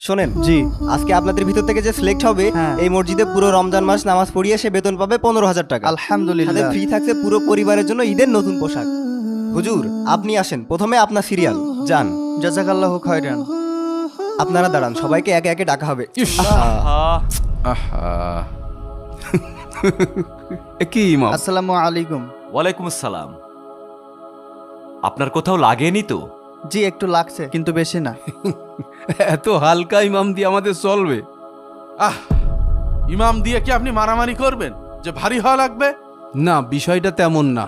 শোনেন, জি। আজকে আপনাদের ভিতর থেকে যে সিলেক্ট হবে এই মসজিদে পুরো রমজান মাস নামাজ পড়িয়ে সে বেতন পাবে 15,000 টাকা। আলহামদুলিল্লাহ। ফ্রি থাকছে পুরো পরিবারের জন্য ঈদের নতুন পোশাক। হুজুর, আপনি আসেন, প্রথমে আপনার সিরিয়াল যান। জাযাকাল্লাহু খায়রান। আপনারা দাঁড়ান, সবাইকে একে একে ডাকা হবে। কি ইমাম? আসসালামু আলাইকুম। ওয়ালাইকুম আসসালাম। আপনার কোথাও লাগেনি তো? জি, একটু লাগছে কিন্তু বেশি না। এত হালকা ইমাম দিয়ে আমাদের চলবে? ইমাম দিয়ে কি আপনি মারামারি করবেন যে ভারী হওয়া লাগবে? না, বিষয়টা তেমন না।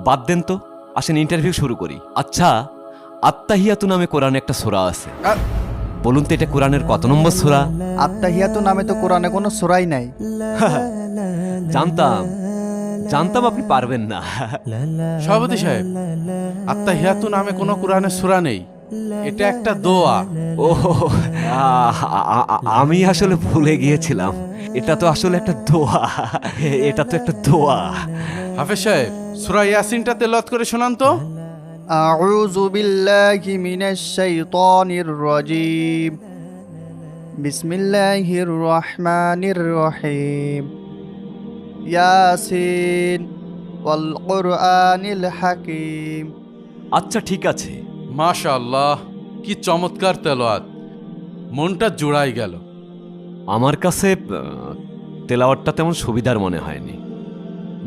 বাদ দেন তো, আসেন ইন্টারভিউ শুরু করি। আচ্ছা, আত্তাহিয়াতু নামে কোরআনে একটা সূরা আছে, বলুন তো এটা কোরআনের কত নম্বর সূরা? আত্তাহিয়াতু নামে তো কোরআনে কোনো সূরাই নাই। জানতাম জানতাম আপনি পারবেন না। সভাপতি সাহেব, আত্তাহিয়াতু নামে কোনো কোরআনের সূরা নেই, এটা একটা দোয়া। ও, আমি আসলে ভুলে গিয়েছিলাম, এটা তো আসলে একটা দোয়া। এটা তো একটা দোয়া। হাফেজ সাহেব, সূরা ইয়াসিনটা তেলাওয়াত করে শোনান তো। আউযু বিল্লাহি মিনাশ শাইতানির রাজীম। বিসমিল্লাহির রহমানির রহিম। ইয়াসিন ওয়াল কুরআনিল হাকীম। আচ্ছা ঠিক আছে। মাশাআল্লাহ, কি চমৎকার তেলাওয়াত, মনটা জোড়াই গেল। আমার কাছে তেলাওয়াতটা তেমন সুবিধার মনে হয়নি,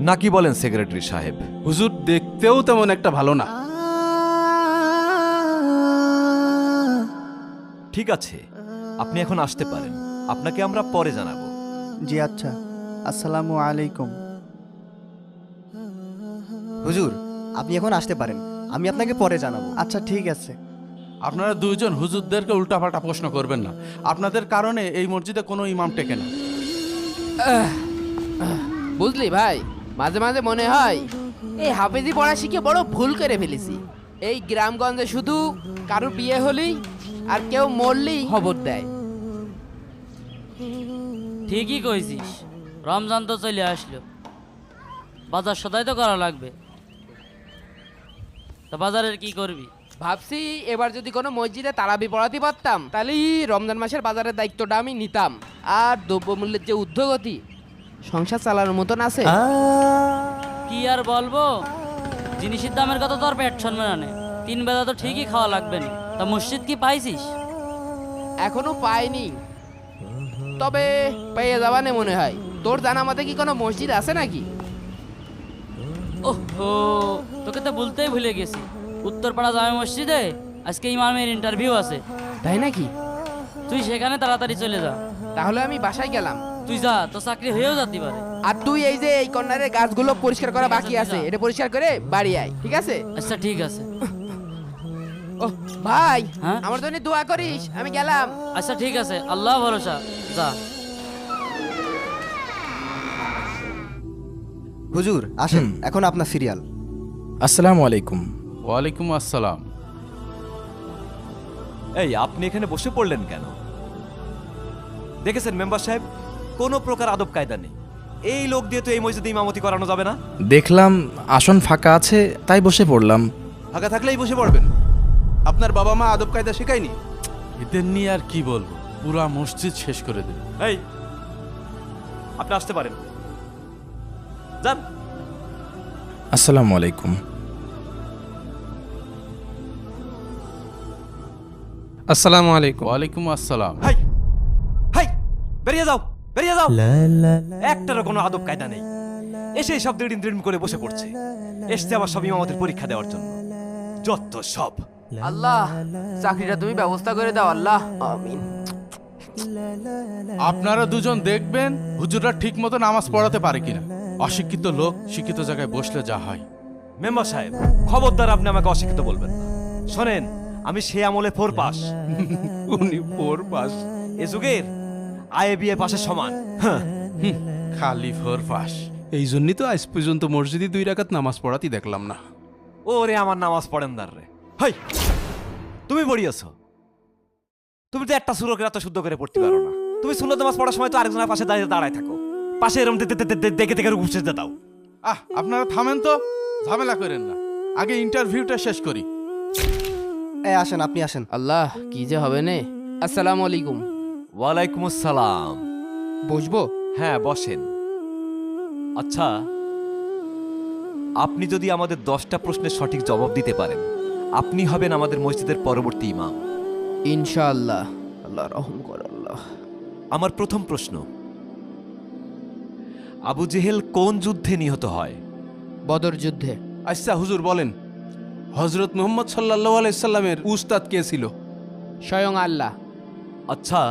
নাকি বলেন সেক্রেটারি সাহেব? হুজুর, দেখতেও তেমন একটা ভালো না। ঠিক আছে, আপনি এখন আসতে পারেন, আপনাকে আমরা পরে জানাবো। জি আচ্ছা। আসসালামু আলাইকুম। হুজুর, আপনি এখন আসতে পারেন, আমি আপনাকে পরে জানাবো। আচ্ছা ঠিক আছে। আপনারা দুইজন হুজুরদেরকে উল্টাপাল্টা প্রশ্ন করবেন না, আপনাদের কারণে এই মসজিদে কোনো ইমাম টেকে না। বুঝলি ভাই, মাঝে মাঝে মনে হয় এই হাফেজি পড়া শিখে বড় ভুল করে ফেলেছি। এই গ্রামগঞ্জে শুধু কারোর বিয়ে হলেই আর কেউ মরলেই খবর দেয়। ঠিকই কইছিস, রমজান তো চলে আসলো, বাজার সদাই তো করা লাগবে। তা বাজারের কি করবি? ভাবছি এবার যদি কোনো মসজিদে তারাবি পড়াতে পারতাম, তাহলেই রমজান মাসের বাজারের দায়িত্বটা আমি নিতাম। আর দ্রব্যমূল্যের যে ঊর্ধ্বগতি, সংসার চালানোর মতন আছে। কি আর বলবো, জিনিসের দামের কথা তো আর পেট শুনবে না নে। 3 বেলা তো ঠিকই খাওয়া লাগবে না। তা মসজিদ কি পাইছিস? এখনো পাইনি, তবে পেয়ে যাবানে মনে হয়। তোর জানা মতে কি কোনো মসজিদ আছে নাকি? ওহো, তোকে তো বলতেই ভুলে গেছি, উত্তরপাড়া জামে মসজিদে আজকে ইমামের ইন্টারভিউ আছে। তাই নাকি? তুই সেখানে তাড়াতাড়ি চলে যা। তাহলে আমি বাসায় গেলাম। তুই যা, তো চাকরি হয়েও যেতে পারে। আর তুই এই যে এই কর্নারের গাছগুলো পরিষ্কার করা বাকি আছে, এটা পরিষ্কার করে বাড়ি আয়, ঠিক আছে? আচ্ছা ঠিক আছে। ও ভাই, হ্যাঁ? আমার জন্য দোয়া করিস, আমি গেলাম। আচ্ছা ঠিক আছে, আল্লাহ ভরসা, যা। হুজুর আসেন, এখন আপনার সিরিয়াল। আসসালামু আলাইকুম। ওয়ালাইকুম আসসালাম। এই, আপনি এখানে বসে পড়লেন কেন? দেখেছেন মেম্বার সাহেব, কোনো প্রকার আদব কায়দা নেই। এই লোক দিয়ে তো এই মসজিদে ইমামতি করানো যাবে না। দেখলাম আসন ফাঁকা আছে, তাই বসে পড়লাম। ফাঁকা থাকলেই বসে পড়বেন? আপনার বাবা মা আদব কায়দা শেখায়নি? এদের নিয়ে আর কি বলবো, পুরা মসজিদ শেষ করে দেবে। এই, আপনি আসতে পারেন, যান। আসসালামু আলাইকুম। আসসালামু আলাইকুম। ওয়ালাইকুম আসসালাম। হাই হাই, বেরিয়ে যাও, বেরিয়ে যাও। একটারও কোনো আদব কায়দা নেই, এসে সব দিন করে বসে পড়ছে। এসছে আবার সব ইমামতের পরীক্ষা দেওয়ার জন্য, যত সব। আল্লাহ, চাকরিটা তুমি ব্যবস্থা করে দাও আল্লাহ, আমিন। আপনারা দুজন দেখবেন হুজুররা ঠিক মতো নামাজ পড়াতে পারে কিনা। অশিক্ষিত লোক শিক্ষিত জায়গায় বসলে যা হয়। মেম্বার সাহেব, খবরদার আপনি আমাকে অশিক্ষিত বলবেন না। শোনেন, আমি সে আমলে 4 পাস। উনি 4 পাস? এ যুগের আয়ে বিয়ে পাশের সমান। হ্যাঁ, খালি 4 পাস। এই জন্যই তো আজ পর্যন্ত মসজিদে 2 রাকাত নামাজ পড়াতেই দেখলাম না। ওরে আমার নামাজ পড়েন দার রে। হাই, তুমি পড়িয়েছ, তুমি তো একটা সুরকের এত শুদ্ধ করে পড়তে পারো না। তুমি সুন্নত নামাজ পড়ার সময় তো আরেকজনের পাশে দাঁড়ায় থাকো, পাশে এরকম দেখে দেখে উপস্থিত দাও। আপনারা থামেন তো, ঝামেলা করেন না, আগে ইন্টারভিউটা শেষ করি। এই আসেন, আপনি আসেন। আল্লাহ, কি যে হবে নে। আসসালামু আলাইকুম। ওয়ালাইকুম আসসালাম। বসবো? হ্যাঁ, বসেন। আচ্ছা, আপনি যদি আমাদের 10টা প্রশ্নের সঠিক জবাব দিতে পারেন, আপনি হবেন আমাদের মসজিদের পরবর্তী ইমাম। ইনশাআল্লাহ। আল্লাহ রহম কর আল্লাহ। আমার প্রথম প্রশ্ন, আবু জেহেল কোন যুদ্ধে নিহত হয়? বদর যুদ্ধে। আচ্ছা হুজুর বলেন, হজরত মুহাম্মদ সাল্লাল্লাহু আলাইহি সাল্লামের উস্তাদ কে ছিল? স্বয়ং আল্লাহ। আচ্ছা,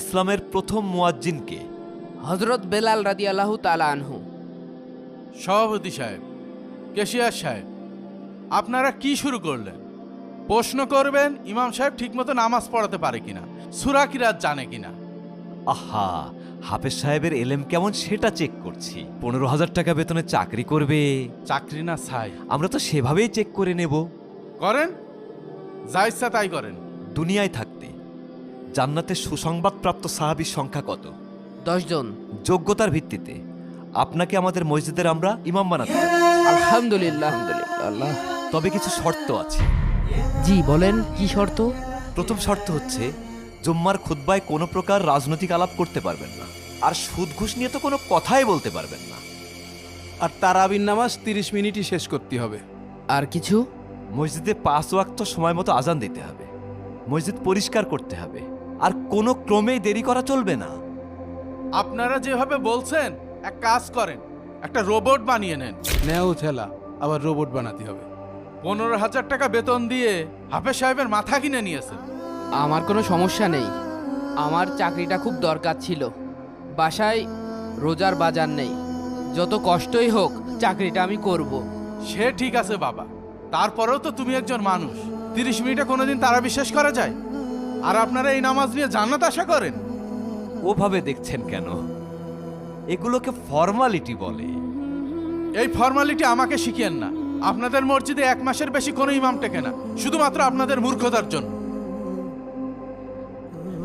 ইসলামের প্রথম মুয়াজ্জিন কে? হজরত বেলাল রাদিয়াল্লাহু তাআলা আনহু। সভাপতি সাহেব, কেশিয়ার সাহেব, আপনারা কি শুরু করলেন? প্রশ্ন করবেন ইমাম সাহেব ঠিকমতো নামাজ পড়াতে পারে কিনা, সূরা কিরাত জানে কিনা। আহা, হাফেজ সাহেবের এলেম কেমন সেটা চেক করছি। 15,000 টাকা বেতনে চাকরি করবে, চাকরি না ছাই। আমরা তো সেভাবেই চেক করে নেব। করেন, যা ইচ্ছা তাই করেন। দুনিয়ায় থাকতে জান্নাতে সুসংবাদপ্রাপ্ত সাহাবীর সংখ্যা কত? 10 জন। যোগ্যতার ভিত্তিতে আপনাকে আমাদের মসজিদের আমরা ইমাম বানাতে পারি। আলহামদুলিল্লাহ আলহামদুলিল্লাহ আল্লাহ। তবে কিছু শর্ত আছে। জি বলেন, কি শর্ত? প্রথম শর্ত হচ্ছে, জুম্মার খুতবায় কোনো প্রকার রাজনৈতিক আলাপ করতে পারবেন না, আর সুদ ঘুষ নিয়ে তো কোনো কথাই বলতে পারবেন না। আর তারাবির নামাজ 30 মিনিটই শেষ করতে হবে। আর কিছু? মসজিদে 5 ওয়াক্ত সময় মতো আজান দিতে হবে, মসজিদ পরিষ্কার করতে হবে, আর কোনো ক্রমেই দেরি করা চলবে না। আপনারা যেভাবে বলছেন, এক কাজ করেন, একটা রোবট বানিয়ে নেন। নেও ছেলা, আবার রোবট বানাতে হবে। 15,000 টাকা বেতন দিয়ে হাফেজ সাহেবের মাথা কিনে নিয়েছেন। আমার কোনো সমস্যা নেই, আমার চাকরিটা খুব দরকার ছিল। বাসায় রোজার বাজার নেই, যত কষ্টই হোক চাকরিটা আমি করব। সে ঠিক আছে বাবা, তারপরেও তো তুমি একজন মানুষ। 30 মিনিটে কোনোদিন তারা বিশ্বাস করা যায়? আর আপনারা এই নামাজ নিয়ে জান্নাত আশা করেন? ওভাবে দেখছেন কেন? এগুলোকে ফর্মালিটি বলে। এই ফর্মালিটি আমাকে শিখিয়েন না। আপনাদের মসজিদে 1 মাসের বেশি কোনো ইমাম টেকে না, শুধুমাত্র আপনাদের মূর্খতার জন্য।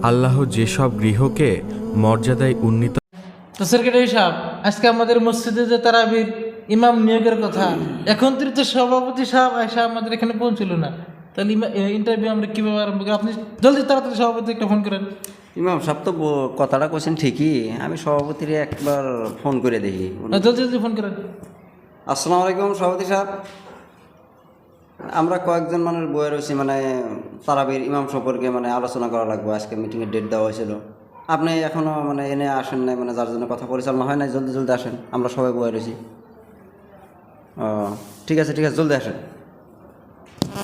আল্লাহ যেসব গৃহকে মর্যাদায় উন্নীত। তো সেক্রেটারি সাহেব, আজকে আমাদের মসজিদে যে তারাবির ইমাম নিয়োগের কথা, এখন তো সভাপতি সাহেব আয়সা আমাদের এখানে পৌঁছলো না, তাহলে ইন্টারভিউ আমরা কিভাবে আরম্ভ করি? আপনি জলদি তাড়াতাড়ি সভাপতি একটা ফোন করেন। ইমাম সাহেব তো কথাটা কোশ্চেন ঠিকই, আমি সভাপতির একবার ফোন করে দেখি। জলদি জলদি ফোন করেন। আসসালামু আলাইকুম সভাপতি সাহেব, আমরা কয়েকজন মানুষ বয়ে রয়েছি, মানে তারাবির ইমাম সম্পর্কে মানে আলোচনা করা লাগবে। আজকে মিটিংয়ের ডেট দেওয়া হয়েছিল, আপনি এখনও মানে এনে আসেন নাই, মানে যার জন্য কথা পরিচালনা হয় নাই। জলদি জলদি আসেন, আমরা সবাই বয়ে রয়েছি। ও ঠিক আছে ঠিক আছে, জলদি আসেন।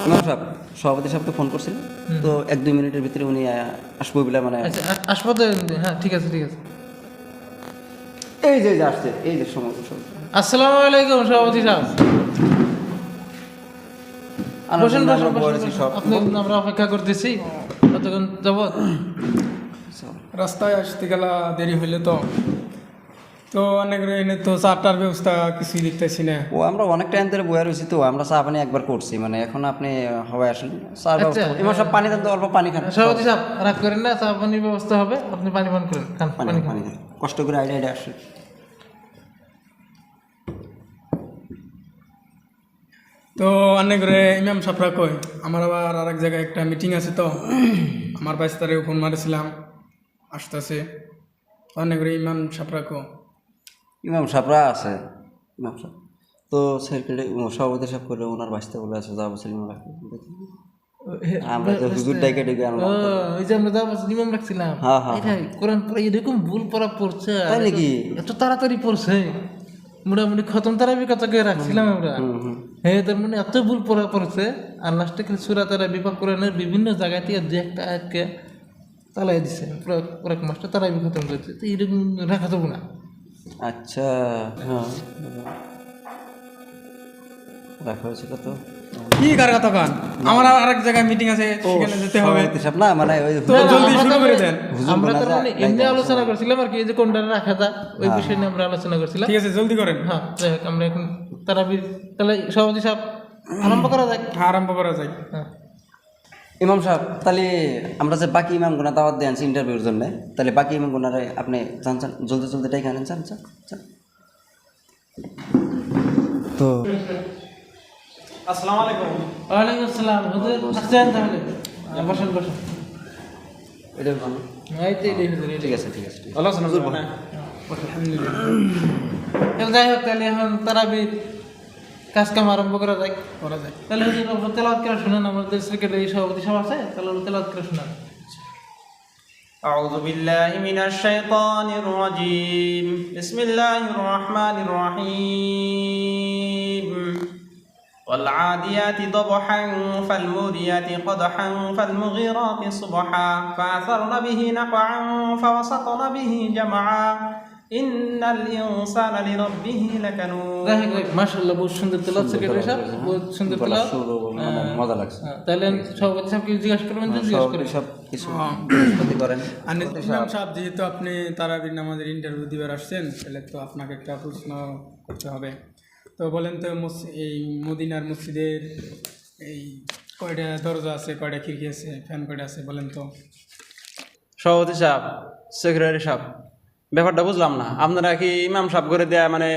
ইমাম সাহেব, সভাপতি সাহেবকে ফোন করছিলেন তো, 1-2 মিনিটের ভিতরে উনি আসবো বলে মানে। আসবো তো? হ্যাঁ ঠিক আছে ঠিক আছে। এই যে আসছে, এই যে সময়। আসসালামু আলাইকুম সভাপতি সাহেব। বসেন বসেন বসেন, আপনি আমরা অপেক্ষা করতেছি কতক্ষণ যাবত। রাস্তায় আসতে গেলা দেরি হইলে তো অনেক এনে তো চারটার ব্যবস্থা কিছুই দেখতেছি না। ও আমরা অনেক টাইম ধরে বয়ে রয়েছি, তো আমরা চা পানি একবার করছি, মানে এখন আপনি হওয়ায় আসেন চা ব্যবস্থা। এবার সব পানি দেন তো, অল্প পানি খান। সভাপতি সাহেব রাগ করেন না, চা পানির ব্যবস্থা হবে, আপনি পানি পান করেন, খান পানি খান। কষ্ট করে আইডিয়া আসে। তো অনেক করে ইমাম সাহেবরা কই, আমার আবার আর এক জায়গায় একটা মিটিং আছে, তো আমার 22 তারিখে ফোন মারেছিলাম, আসতেছে। অনেক করে ইমাম সাহেবরা কো। ইমাম সাহেবরা আছে, ইমাম সাহেব তো সেক্রেটারি সভাপতি সাহেব করে ওনার বাঁচতে বলে আছে, যা বলছিল আমরা তো হুজুর ডাইকে ডেকে আনলাম। ওই যে আমরা যা ইমাম রাখছিলাম, হ্যাঁ হ্যাঁ, কোরআন পড়ে এরকম ভুল পড়া পড়ছে, তাই নাকি? এত তাড়াতাড়ি পড়ছে, মোটামুটি খতম তারাবি কত করে রাখছিলাম আমরা। হ্যাঁ, তার মানে এত ভুল পড়া পড়ছে, আর লাস্টে সূরা তারাবি বা কোরআনের বিভিন্ন জায়গা থেকে যে একটা আয়াতকে চালাই দিছে, পুরো এক মাসটা তারাবি খতম করছে। তো এরকম রাখা যাবো না। আচ্ছা হ্যাঁ, রাখা হয়েছিল তো। কি কার কথা কান, আমার আর এক জায়গায় মিটিং আছে, সেখানে যেতে হবে। না মানে ওই জলদি শুরু করে দেন। আমরা তার মানে এমনি আলোচনা করছিলাম আর কি, যে কোনটা রাখা যায় ওই বিষয় নিয়ে আমরা আলোচনা করছিলাম। ঠিক আছে, জলদি করেন। হ্যাঁ যাই হোক, আমরা এখন তারাবির তাহলে সভাপতি সাহেব আরম্ভ করা যায়। হ্যাঁ, আরম্ভ করা যায়। হ্যাঁ ইমাম সাহেব, তাহলে আমরা যে বাকি ইমাম গুনা দাওয়াত দেন ইন্টারভিউর জন্য, তাহলে বাকি ইমাম গুনারে আপনি চান চান জলদি জলদি টাইকা আনেন, চান চান চান। তো আসসালামু আলাইকুম। ওয়ালাইকুম আসসালাম। হুজুর আসছেন তাহলে? বসেন বসেন। এটা ভালো। এই তো এটাই হুজুর, এটাই। ঠিক আছে ঠিক আছে ভালো আছেন হুজুর? আলহামদুলিল্লাহ। তাহলে যাই হোক, তাহলে এখন তারাবির কাজ কাম আরম্ভ করা যায়। তাহলে হুজুর অল্প তেলাওয়াত করে শুনেন, আমাদের সেক্রেটারি সভাপতি সব আছে, তাহলে অল্প তেলাওয়াত করে শুনেন। أعوذ بالله من الشيطان الرجيم بسم الله الرحمن الرحيم والعاديات ضبحا فالموريات قدحا فالمغيرات صبحا فأثرن به نقعا فوسطن به جمعا إن الإنسان لربه لكنود মাশাআল্লাহ, বহুত সুন্দর তেলাওয়াত সেক্রেটারি সাহেব, বহুত সুন্দর তেলাওয়াত। মজা লাগছে। তাহলে সভাপতি সাহেবকে জিজ্ঞাসা করবেন, যে জিজ্ঞাসা করেন সব কিছু করেন। ইমাম সাহেব, যেহেতু আপনি তারাবির নামাজের ইন্টারভিউ দিবার আসছেন, তাহলে তো আপনাকে একটা প্রশ্ন করতে হবে। তো বলেন তো, এই মদিনার মসজিদের এই কয়টা দরজা আছে, কয়টা খিড়কি আছে, ফ্যান কয়টা আছে বলেন তো? সভাপতি সাহেব, সেক্রেটারি সাহেব, ব্যাপারটা বুঝলাম না। আপনারা কি ইমাম সাহেব করে দেয়া মানে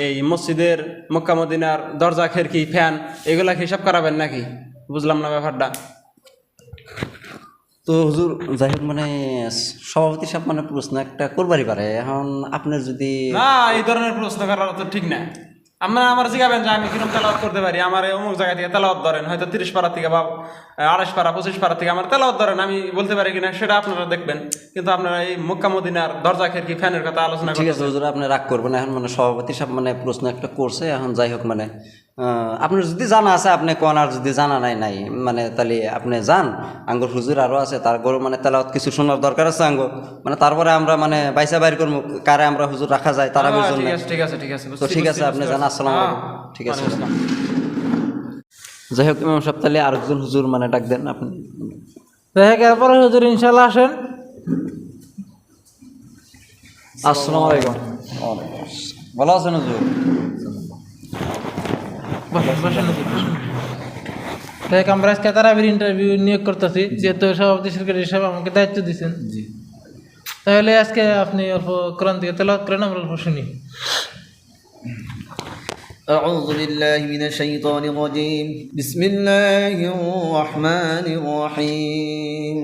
এই মসজিদের মক্কা মদিনার দরজা খিড়কি ফ্যান এগুলা কি হিসাব করাবেন নাকি? বুঝলাম না ব্যাপারটা। তো হুজুর যাই হোক, মানে সভাপতি সাহেব মানে প্রশ্ন একটা করবারই পারে। এখন আপনার যদি না, এই ধরনের প্রশ্ন করার তো ঠিক না। আপনারা আমার জিজ্ঞাবেন যে আমি কিরকম তেলাওয়াত করতে পারি, আমার অমুক জায়গা থেকে তেলাওয়াত ধরেন, হয়তো 30 পারা থেকে বা 28 পারা 25 পারা থেকে আমার তেলাওয়াত ধরেন, আমি বলতে পারি কিনা সেটা আপনারা দেখবেন। কিন্তু আপনারা এই মক্কা মদিনার দরজা খিড়কি ফ্যানের কথা আলোচনা ঠিক আছে হুজুর, আপনি রাগ করবেন না। এখন মানে সভাপতি সাহেব মানে প্রশ্ন একটা করছে। এখন যাই হোক, মানে আপনার যদি জানা আছে আপনি কোন, আর যদি জানা নাই মানে তাহলে আপনি যান। আঙ্গুর হুজুর আরও আছে, তার গরু মানে তেলাওয়াত কিছু শোনার দরকার আছে আঙ্গুর, মানে তারপরে আমরা মানে বাইসা বাইর করবো কারে আমরা হুজুর রাখা যায় তারাবির জন্য। ঠিক আছে ঠিক আছে তো ঠিক আছে, আপনি জান। আসসালামু আলাইকুম। ঠিক আছে, যাই হোক ইমাম সাহেব, তাহলে আরেকজন হুজুর মানে ডাক দেন আপনি। দেখ, এরপরে হুজুর ইনশাআল্লাহ আসেন। আসসালামু আলাইকুম। ভালো আছেন হুজুর? দেখ, আমরা আজকে তারাবির ইন্টারভিউ নিয়োগ করতেছি, যেহেতু সভাপতি সেক্রেটারি সাহেব আমাকে দায়িত্ব দিচ্ছেন। তাহলে আজকে আপনি অল্প কোরআন থেকে তেলাওয়াত করেন, আমরা অল্প শুনি। أعوذ بالله من الشيطان الرجيم بسم الله الرحمن الرحيم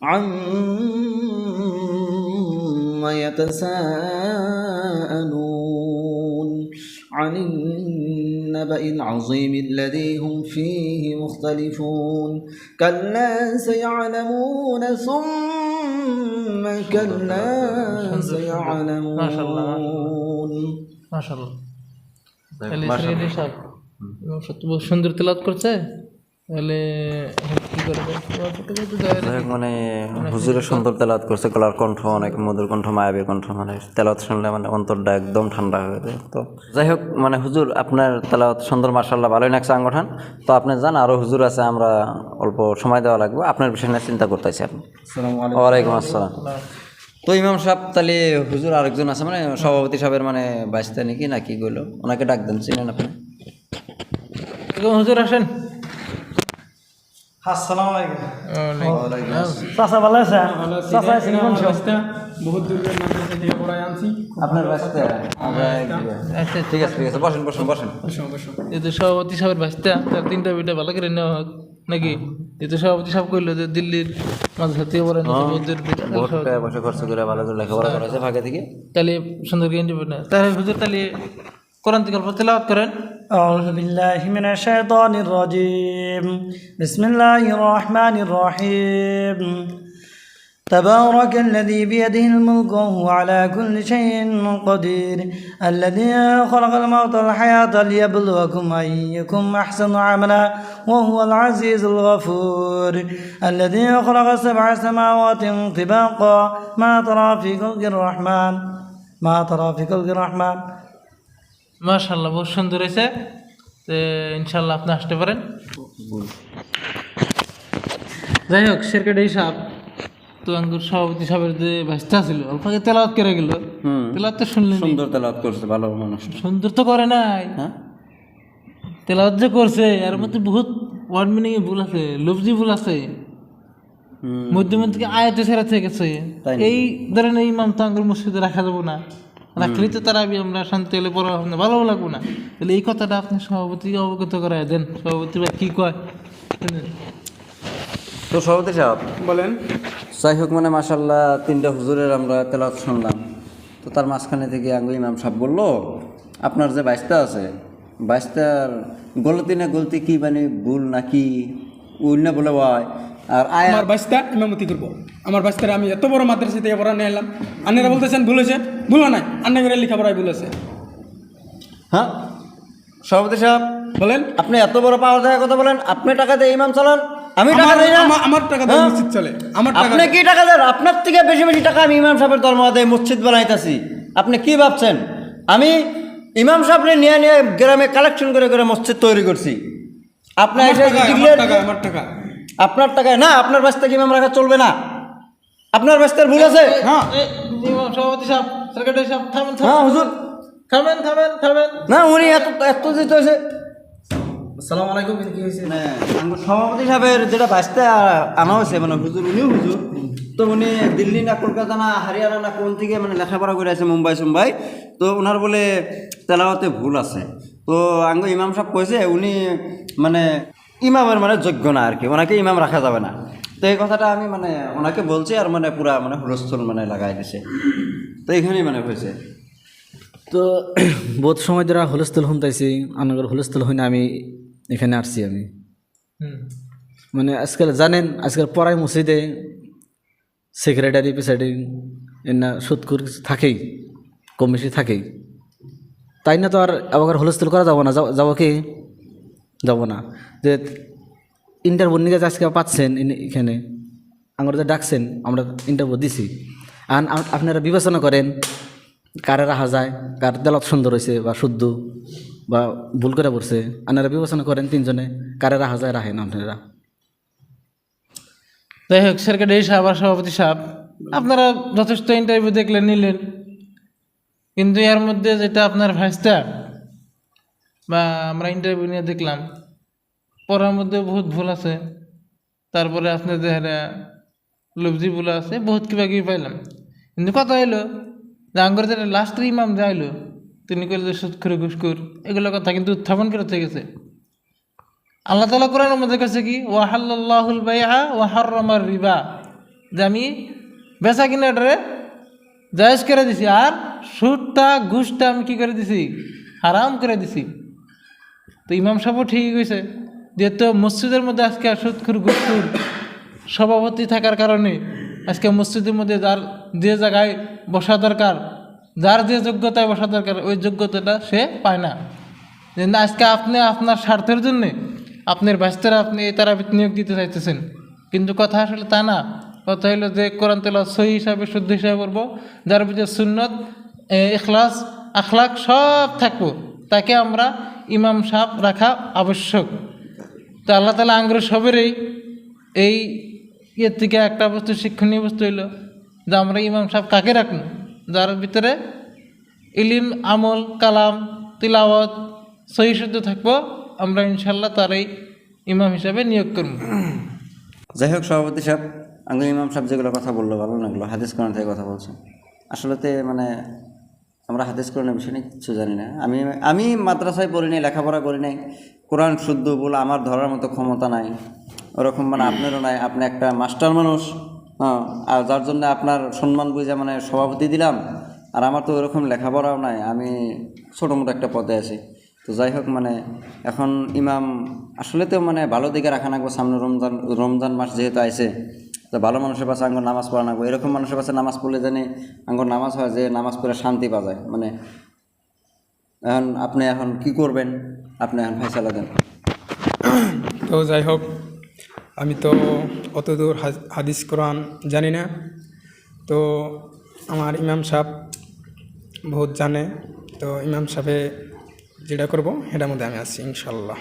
عما يتساءلون عن النبأ العظيم الذي هم فيه مختلفون كلا سيعلمون ثم كلا سيعلمون মাশাআল্লাহ। তাহলে সেক্রেটারি সাহেব সত্যি বহুত সুন্দর তেলাওয়াত করছে। তাহলে কি করবে? মানে হুজুরের সুন্দর তেলাওয়াত করছে, গলার কণ্ঠ অনেক মধুর কণ্ঠ, মায়াবী কণ্ঠ, মানে তেলাওয়াত শুনলে মানে অন্তরটা একদম ঠান্ডা হয়ে যায়। তো যাই হোক, মানে হুজুর আপনার তেলাওয়াত সুন্দর, মাশাআল্লাহ, ভালোই লাগছে আঙ্গঠান। তো আপনি জান আরও হুজুর আছে, আমরা অল্প সময় দেওয়া লাগবে, আপনার বিষয় নিয়ে চিন্তা করতেছি আপনি। ওয়ালাইকুম আসসালাম। তো ইমাম সাহেব, তাহলে হুজুর আরেকজন আছে, মানে সভাপতি সাহেবের মানে বাইশটা নাকি না কি গেলো, ওনাকে ডাক দেন, চিনেন আপনি? হুজুর আসেন। আসসালামু আলাইকুম। চাচা ভালো আছে? বহুত দূরের মাদ্রাসা থেকে পড়ায় আনছি। আপনার বাসতে? আচ্ছা, ঠিক আছে ঠিক আছে, বসেন বসেন বসেন। যেহেতু সভাপতি সাহেবের বাসটা, তার তিনটা বিটা ভালো করে নেওয়া হোক নাকি? যেহেতু সভাপতি সাহেব কইলো যে দিল্লির মাদ্রাসা থেকে পড়ায় বসে খরচ করে ভালো করে লেখাপড়া করেছে ফাঁকে থেকে, তাহলে সুন্দর করে ইন্ডিপেন্ডেন্ট। তাহলে হুজুর তাহলে কোরআন থেকে অল্প তেলাওয়াত করেন। أعوذ بالله من الشيطان الرجيم بسم الله الرحمن الرحيم تبارك الذي بيده الملك وهو على كل شيء قدير الذي خلق الموت والحياة ليبلوكم أيكم أحسن عملا وهو العزيز الغفور الذي خلق 7 سماوات طباقا ما ترى في خلق الرحمن মাশাআল্লাহ, বহুত সুন্দর হয়েছে। ইনশাল্লাহ আপনি আসতে পারেন। যাই হোক, সেক্রেটারি সাহেব, তো আঙ্গুর সভাপতি সাহেবের যে ভাষা ছিল অল্পকে তেলাওয়াত করে গেল, তেলাওয়াত তো শুনলেন, সুন্দর তেলাওয়াত করছে, ভালো মানুষ। সুন্দর তো করে নাই, তেলাওয়াত যে করছে এর মধ্যে বহুত ওয়ার্ড মিনিং এ ভুল আছে, লফজি ভুল আছে, মধ্যে মধ্যে আয়াতে ছেড়া থেকে গেছে। এই ধরনের ইমাম তো আঙ্গুর মসজিদে রাখা যাবো না, রাখলেই তো তারা আমরা শান্তি হলে পড়া ভালো লাগবো না। তাহলে এই কথাটা আপনি সভাপতিকে অবগত করায় দেন। সভাপতি বা কি কয়? তো সভাপতি সাহেব বলেন। যাই হোক মানে মাশাল্লাহ 3টা হুজুরের আমরা তেলাওয়াত শুনলাম। তো তার মাঝখানে থেকে আঙ্গু ইমাম সাহেব বললো আপনার যে বাইশটা আছে বাইশটার গলতি না গলতি কি মানে ভুল নাকি উইল না বলে হয় আর আমার বাইশটা ইমামতি করবো। আমার বাইশটারে আমি এত বড় মাদ্রাসা থেকে পড়া নিয়ে এলাম, আন্নারা বলতেছেন ভুল হয়েছে, ভুল নাই, আন্না করে লেখাপড়ায় ভুল আছে। হ্যাঁ সভাপতি সাহেব বলেন। আপনি এত বড় পাওয়ার জায়গায় কথা বলেন, আপনি টাকা দিয়ে ইমাম চালান, আমি টাকা দিই না। আমার টাকা দিয়ে মসজিদ চলে। আমার টাকা আপনি কি টাকা দেন? আপনার থেকে বেশি বেশি টাকা আমি ইমাম সাহেবের দরমা মসজিদ বানাইতেছি। আপনি কি ভাবছেন আমি ইমাম সাহেবরে নিয়ে নিয়ে গ্রামে কালেকশন করে করে মসজিদ তৈরি করছি? আপনি আপনার টাকায় না, আপনার বাস্তা কি ইমাম রাখা চলবে না? আপনার বাস্তার ভুল আছে। হ্যাঁ সভাপতি সাহেব, সেক্রেটারি সাহেব, থামেন হ্যাঁ হুজুর থামেন থামেন থামেন। না উনি এত এত দিতে হয়েছে। আসসালামু আলাইকুম। কি হয়েছে? সভাপতি সাহেবের যেটা বাস্তা আনা হয়েছে মানে হুজুর, উনিও হুজুর, তো উনি দিল্লি না কলকাতা না হরিয়ানা না কোন থেকে মানে লেখাপড়া করে আছে মুম্বাই, তো ওনার বলে তেলাওয়াতে ভুল আছে। তো আঙ্গ ইমাম সাহেব কয়েছে উনি মানে ইমামের মানে যোগ্য না আর কি, ওনাকে ইমাম রাখা যাবে না। তো এই কথাটা আমি মানে ওনাকে বলছি আর মানে পুরা মানে হুলস্থুল মানে লাগাই দিছে। তো এখানেই মানে হয়েছে। তো বহুত সময় ধরে হুলস্থুল শুনতেছি, আনগর হুলস্থুল হই না, আমি এখানে আসছি। আমি মানে আজকাল জানেন আজকাল পড়াই মসজিদে সেক্রেটারি প্রেসিডেন্ট এনা সুৎকুর থাকেই, কম বেশি থাকেই, তাই না? তো আর আবার হুলস্থুল করা যাব না, যাব কি যাব না। যে ইন্টারভিউ নিয়ে আজকে পাচ্ছেন এখানে আমরা যে ডাকছেন, আমরা ইন্টারভিউ দিছি, আর আপনারা বিবেচনা করেন কারে রাখা যায়, কার তেলত সুন্দর হয়েছে বা শুদ্ধ বা ভুল করে পড়ছে, আপনারা বিবেচনা করেন তিনজনে কারে রাখা যায়, রাখেন আপনারা। যাই হোক সেক্রেটারি সাহেব আর সভাপতি সাহেব, আপনারা যথেষ্ট ইন্টারভিউ দেখলেন, নিলেন, কিন্তু এর মধ্যে যেটা আপনার ভাইসটা বা আমরা ইন্টারভিউ নিয়ে দেখলাম পড়ার মধ্যে বহুত ভুল আছে। তারপরে আপনার যে লব্জি ভুল আছে, বহুত কিবা কিবি পাইলাম। কিন্তু কথা হইলো যে আঙ্গর যেটা লাস্টের ইমাম যা হইলো তিনি কইল যে সুৎখুর ঘুষখুর, এগুলো কথা কিন্তু উত্থাপন করে গেছে। আল্লাহ তাআলা কোরআনের মধ্যে কাছে কি ওয়াহাল্লাল্লাহুল বাইআ ওয়া হাররামার রিবা, যে আমি বেচা কিনাটারে জায়েজ করে দিছি আর সুদটা ঘুষটা আমি কি করে দিছি, হারাম করে দিছি। তো ইমাম সাহেবও ঠিকই কইছে, যেহেতু মসজিদের মধ্যে আজকে সুদখুর ঘুষখুর সভাপতি থাকার কারণে আজকে মসজিদের মধ্যে যার যে জায়গায় বসা দরকার, যার যে যোগ্যতায় বসা দরকার, ওই যোগ্যতাটা সে পায় না। যে না আজকে আপনি আপনার স্বার্থের জন্যে আপনার বাস্তারা আপনি এই তারাবিতে নিয়োগ দিতে চাইতেছেন, কিন্তু কথা আসলে তা না। কথা হলো যে কোরআন তেলাওয়াত সহি হিসাবে শুদ্ধ হিসাবে পড়বো, যার ভিতরে সুন্নত ইখলাস আখলাক সব থাকবো, তাকে আমরা ইমাম সাহেব রাখা আবশ্যক। তো আল্লাহ তাআলা আঙ্গুর সবেরই এই ইয়ের থেকে একটা বস্তু শিক্ষণীয় বস্তু হইল যে আমরা ইমাম সাহেব কাকে রাখবো, যার ভিতরে ইলিম আমল কালাম তিলাওয়াত সহি শুদ্ধ থাকবো, আমরা ইনশাল্লাহ তারই ইমাম হিসাবে নিয়োগ করব। যাই হোক সভাপতি সাহেব, আঙ্গ ইমাম সাহেব যেগুলো কথা বললো ভালো লাগলো, হাদিস কোরআন থেকে কথা বলছেন। আসলেতে মানে আমরা হাদিস কোরআনের বিষয় নিয়ে কিছু জানি না। আমি মাদ্রাসায় পড়ি নাই, লেখাপড়া করি নাই, কোরআন শুদ্ধ বলে আমার ধরার মতো ক্ষমতা নাই, ওরকম মানে আপনারও নাই। আপনি একটা মাস্টার মানুষ, হ্যাঁ, আর যার জন্য আপনার সম্মান বুঝে মানে সভাপতি দিলাম, আর আমার তো ওরকম লেখাপড়াও নাই, আমি ছোটো মোটো একটা পদে আছি। তো যাই হোক মানে এখন ইমাম আসলে তো মানে ভালো দিকে রাখা নাগবো, সামনে রমজান মাস যেহেতু আইছে, তো ভালো মানুষের পাশে আঙ্গর নামাজ পড়া নাগবো। এরকম মানুষের পাশে নামাজ পড়লে জানি আঙ্গর নামাজ হয়, যে নামাজ পড়ে শান্তি পাওয়া যায়। মানে এখন আপনি এখন কি করবেন, আপনি এখন ফয়সালা দেন। তো যাই হোক, আমি তো অতদূর হাদিস কোরআন জানি না, তো আমার ইমাম সাহেব বহুত জানে, তো ইমাম সাহেবে যেটা করবো সেটার মধ্যে আমি আছি ইনশাল্লাহ।